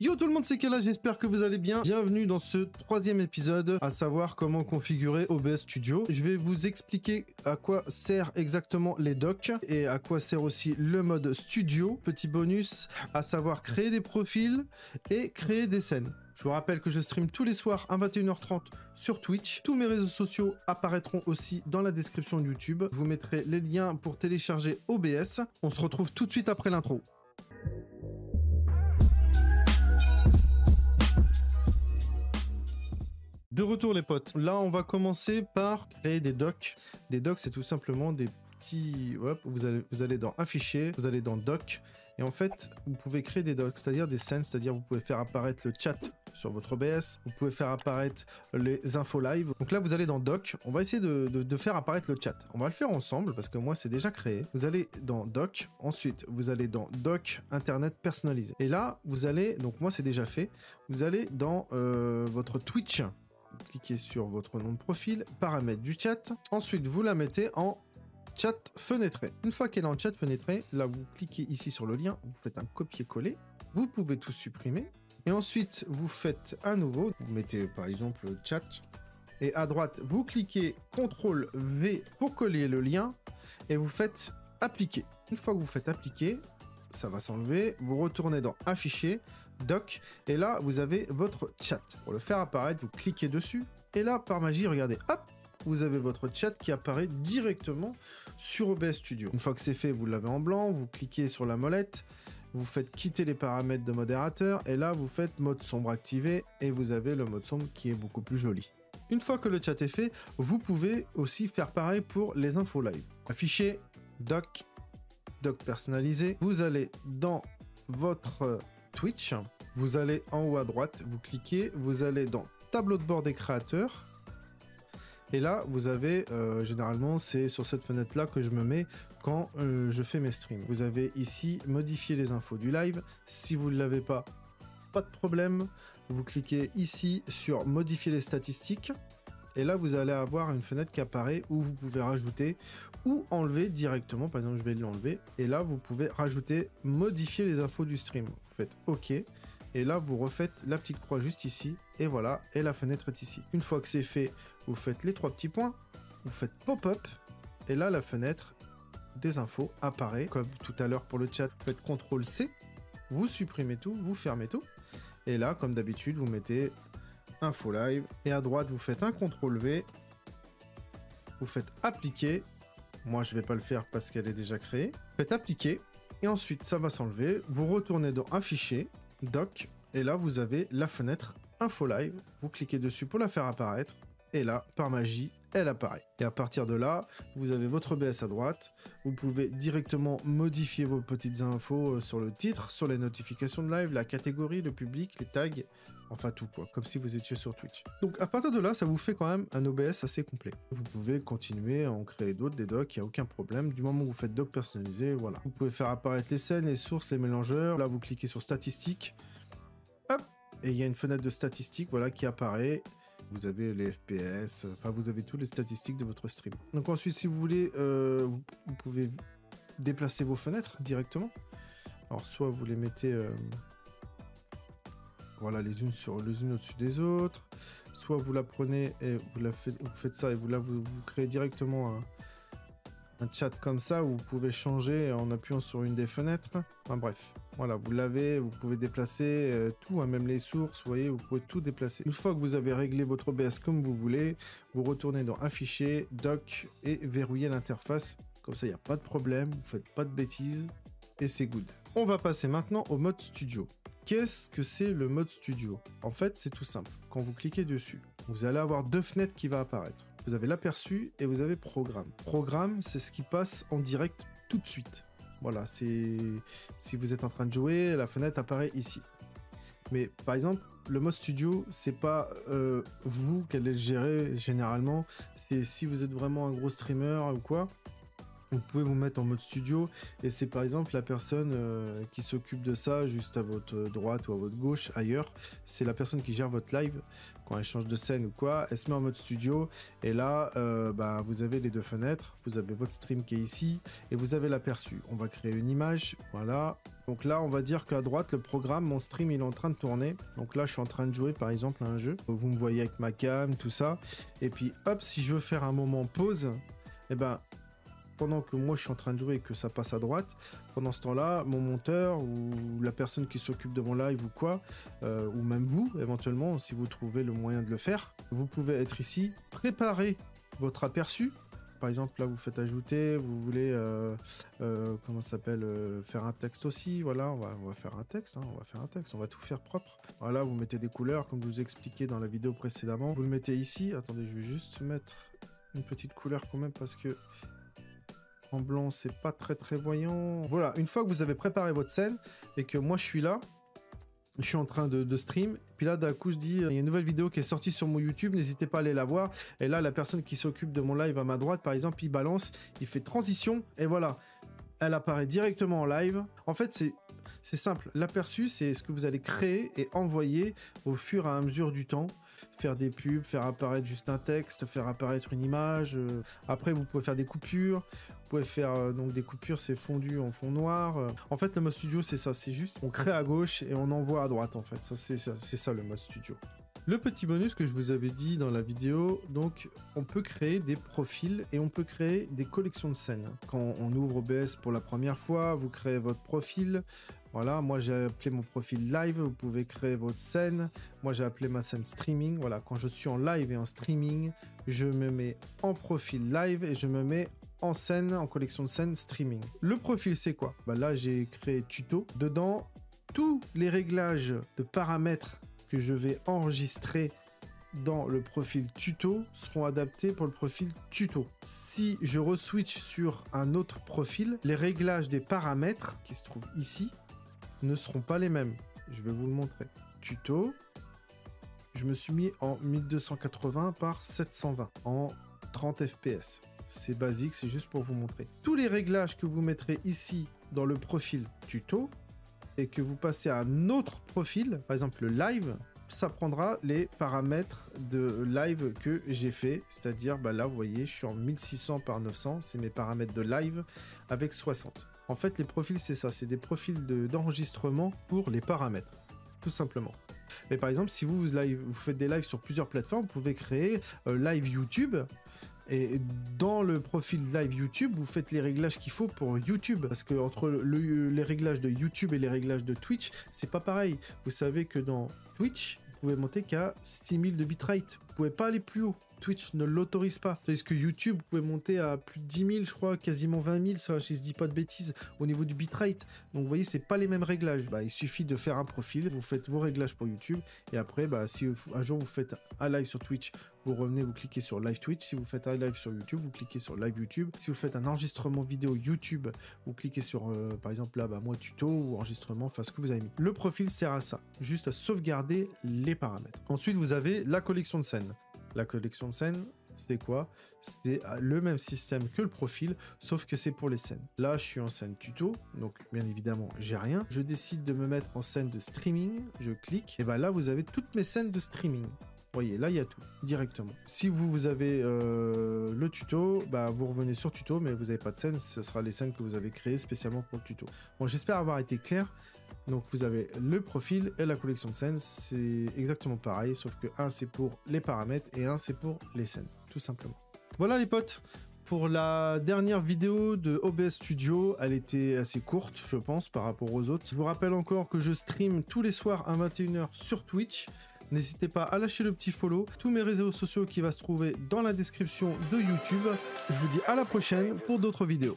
Yo tout le monde, c'est Kala, j'espère que vous allez bien. Bienvenue dans ce troisième épisode, à savoir comment configurer OBS Studio. Je vais vous expliquer à quoi sert exactement les docks et à quoi sert aussi le mode studio. Petit bonus, à savoir créer des profils et créer des scènes. Je vous rappelle que je stream tous les soirs à 21h30 sur Twitch. Tous mes réseaux sociaux apparaîtront aussi dans la description de YouTube. Je vous mettrai les liens pour télécharger OBS. On se retrouve tout de suite après l'intro. De retour les potes, là on va commencer par créer des docks. Des docks c'est tout simplement des petits... Hop, vous allez dans Afficher, vous allez dans Dock, et en fait vous pouvez créer des docks, c'est-à-dire des scènes, c'est-à-dire vous pouvez faire apparaître le chat sur votre OBS, vous pouvez faire apparaître les infos live. Donc là vous allez dans Dock, on va essayer de faire apparaître le chat. On va le faire ensemble parce que moi c'est déjà créé. Vous allez dans Dock, ensuite vous allez dans Dock Internet personnalisé. Et là vous allez, donc moi c'est déjà fait, vous allez dans votre Twitch. Vous cliquez sur votre nom de profil, paramètres du chat. Ensuite, vous la mettez en chat fenêtré. Une fois qu'elle est en chat fenêtré, là, vous cliquez ici sur le lien, vous faites un copier-coller. Vous pouvez tout supprimer. Et ensuite, vous faites à nouveau, vous mettez par exemple chat. Et à droite, vous cliquez CTRL-V pour coller le lien. Et vous faites appliquer. Une fois que vous faites appliquer, ça va s'enlever. Vous retournez dans Afficher, Dock, et là, vous avez votre chat. Pour le faire apparaître, vous cliquez dessus, et là, par magie, regardez, hop, vous avez votre chat qui apparaît directement sur OBS Studio. Une fois que c'est fait, vous l'avez en blanc, vous cliquez sur la molette, vous faites quitter les paramètres de modérateur, et là, vous faites mode sombre activé, et vous avez le mode sombre qui est beaucoup plus joli. Une fois que le chat est fait, vous pouvez aussi faire pareil pour les infos live. Afficher, Dock, Dock personnalisé, vous allez dans votre Twitch, vous allez en haut à droite, vous cliquez, vous allez dans tableau de bord des créateurs, et là vous avez, généralement c'est sur cette fenêtre là que je me mets quand je fais mes streams. Vous avez ici modifier les infos du live, si vous ne l'avez pas, pas de problème, vous cliquez ici sur modifier les statistiques, et là vous allez avoir une fenêtre qui apparaît où vous pouvez rajouter ou enlever directement, par exemple je vais l'enlever, et là vous pouvez rajouter, modifier les infos du stream. Vous faites OK, et là vous refaites la petite croix juste ici, et voilà, et la fenêtre est ici. Une fois que c'est fait, vous faites les trois petits points, vous faites pop-up, et là la fenêtre des infos apparaît, comme tout à l'heure pour le chat, vous faites CTRL-C, vous supprimez tout, vous fermez tout, et là comme d'habitude vous mettez info live, et à droite vous faites un CTRL-V, vous faites appliquer, moi je vais pas le faire parce qu'elle est déjà créée, faites appliquer, et ensuite ça va s'enlever, vous retournez dans Afficher, Dock, et là vous avez la fenêtre info live, vous cliquez dessus pour la faire apparaître, et là, par magie, elle apparaît. Et à partir de là, vous avez votre OBS à droite, vous pouvez directement modifier vos petites infos sur le titre, sur les notifications de live, la catégorie, le public, les tags, enfin tout quoi, comme si vous étiez sur Twitch. Donc à partir de là, ça vous fait quand même un OBS assez complet. Vous pouvez continuer à en créer d'autres, des docks, il n'y a aucun problème, du moment où vous faites dock personnalisé, voilà. Vous pouvez faire apparaître les scènes, les sources, les mélangeurs, là vous cliquez sur statistiques, hop, et il y a une fenêtre de statistiques, voilà, qui apparaît. Vous avez les FPS, enfin vous avez toutes les statistiques de votre stream. Donc ensuite, si vous voulez, vous pouvez déplacer vos fenêtres directement. Alors soit vous les mettez, voilà, les unes au-dessus des autres, soit vous la prenez et vous faites ça et vous créez directement un chat comme ça où vous pouvez changer en appuyant sur une des fenêtres. Enfin bref, voilà, vous l'avez, vous pouvez déplacer tout, hein, même les sources, vous voyez, vous pouvez tout déplacer. Une fois que vous avez réglé votre OBS comme vous voulez, vous retournez dans Afficher, Dock et verrouillez l'interface. Comme ça, il n'y a pas de problème, vous faites pas de bêtises et c'est good. On va passer maintenant au mode studio. Qu'est-ce que c'est le mode studio? En fait, c'est tout simple. Quand vous cliquez dessus, vous allez avoir deux fenêtres qui vont apparaître. Vous avez l'aperçu et vous avez programme. Programme, c'est ce qui passe en direct tout de suite. Voilà, c'est si vous êtes en train de jouer, la fenêtre apparaît ici. Mais par exemple, le mode studio, c'est pas vous qui allez le gérer généralement. C'est si vous êtes vraiment un gros streamer ou quoi. Vous pouvez vous mettre en mode studio et c'est par exemple la personne qui s'occupe de ça juste à votre droite ou à votre gauche, ailleurs. C'est la personne qui gère votre live. Quand elle change de scène ou quoi, elle se met en mode studio et là, vous avez les deux fenêtres. Vous avez votre stream qui est ici et vous avez l'aperçu. On va créer une image, voilà. Donc là, on va dire qu'à droite, le programme, mon stream, il est en train de tourner. Donc là, je suis en train de jouer par exemple à un jeu. Vous me voyez avec ma cam, tout ça. Et puis hop, si je veux faire un moment pause, et pendant que moi je suis en train de jouer et que ça passe à droite, pendant ce temps-là, mon monteur ou la personne qui s'occupe de mon live ou quoi, ou même vous, éventuellement, si vous trouvez le moyen de le faire, vous pouvez être ici, préparer votre aperçu. Par exemple, là, vous faites ajouter, vous voulez, comment ça s'appelle, faire un texte aussi, voilà, on va faire un texte, hein, on va tout faire propre. Voilà, vous mettez des couleurs, comme je vous ai expliqué dans la vidéo précédemment. Vous le mettez ici, attendez, je vais juste mettre une petite couleur quand même, parce que en blanc, c'est pas très voyant. Voilà, une fois que vous avez préparé votre scène et que moi je suis là, je suis en train de stream, puis là d'un coup je dis, il y a une nouvelle vidéo qui est sortie sur mon YouTube, n'hésitez pas à aller la voir. Et là, la personne qui s'occupe de mon live à ma droite, par exemple, il balance, il fait transition, et voilà, elle apparaît directement en live. En fait, c'est simple, l'aperçu, c'est ce que vous allez créer et envoyer au fur et à mesure du temps. Faire des pubs, faire apparaître juste un texte, faire apparaître une image. Après, vous pouvez faire des coupures. Vous pouvez faire donc des coupures, c'est fondu en fond noir. En fait, le mode studio, c'est ça. C'est juste, on crée à gauche et on envoie à droite, en fait. C'est ça le mode studio. Le petit bonus que je vous avais dit dans la vidéo, donc on peut créer des profils et on peut créer des collections de scènes. Quand on ouvre OBS pour la première fois, vous créez votre profil. Voilà, moi j'ai appelé mon profil live, vous pouvez créer votre scène. Moi j'ai appelé ma scène streaming. Voilà, quand je suis en live et en streaming, je me mets en profil live et je me mets en scène, en collection de scènes streaming. Le profil c'est quoi? Là j'ai créé tuto. Dedans, tous les réglages de paramètres que je vais enregistrer dans le profil tuto seront adaptés pour le profil tuto. Si je reswitch sur un autre profil, les réglages des paramètres qui se trouvent ici ne seront pas les mêmes. Je vais vous le montrer. Tuto, je me suis mis en 1280 par 720 en 30 fps. C'est basique, c'est juste pour vous montrer. Tous les réglages que vous mettrez ici dans le profil tuto et que vous passez à un autre profil, par exemple le live, ça prendra les paramètres de live que j'ai fait, c'est-à-dire là vous voyez je suis en 1600 par 900, c'est mes paramètres de live avec 60. En fait les profils c'est ça, c'est des profils d'enregistrement pour les paramètres, tout simplement. Mais par exemple si vous faites des lives sur plusieurs plateformes, vous pouvez créer live YouTube. Et dans le profil live YouTube, vous faites les réglages qu'il faut pour YouTube. Parce que entre les réglages de YouTube et les réglages de Twitch, c'est pas pareil. Vous savez que dans Twitch, vous pouvez monter qu'à 6000 de bitrate. Vous pouvez pas aller plus haut. Twitch ne l'autorise pas. Tandis que YouTube, vous pouvez monter à plus de 10 000, je crois, quasiment 20 000, ça, je ne dis pas de bêtises, au niveau du bitrate. Donc vous voyez, c'est pas les mêmes réglages. Il suffit de faire un profil, vous faites vos réglages pour YouTube, et après, si un jour vous faites un live sur Twitch, vous revenez, vous cliquez sur Live Twitch. Si vous faites un live sur YouTube, vous cliquez sur Live YouTube. Si vous faites un enregistrement vidéo YouTube, vous cliquez sur, par exemple, là, moi, tuto ou enregistrement, enfin, ce que vous avez mis. Le profil sert à ça, juste à sauvegarder les paramètres. Ensuite, vous avez la collection de scènes. La collection de scènes, c'est quoi? C'est le même système que le profil, sauf que c'est pour les scènes. Là, je suis en scène tuto, donc bien évidemment, j'ai rien. Je décide de me mettre en scène de streaming, je clique, et là, vous avez toutes mes scènes de streaming. Vous voyez, là, il y a tout, directement. Si vous avez le tuto, vous revenez sur tuto, mais vous n'avez pas de scène, ce sera les scènes que vous avez créées spécialement pour le tuto. Bon, j'espère avoir été clair. Donc vous avez le profil et la collection de scènes, c'est exactement pareil, sauf que un c'est pour les paramètres et un c'est pour les scènes, tout simplement. Voilà les potes, pour la dernière vidéo de OBS Studio, elle était assez courte je pense par rapport aux autres. Je vous rappelle encore que je stream tous les soirs à 21 h sur Twitch. N'hésitez pas à lâcher le petit follow, tous mes réseaux sociaux qui va se trouver dans la description de YouTube. Je vous dis à la prochaine pour d'autres vidéos.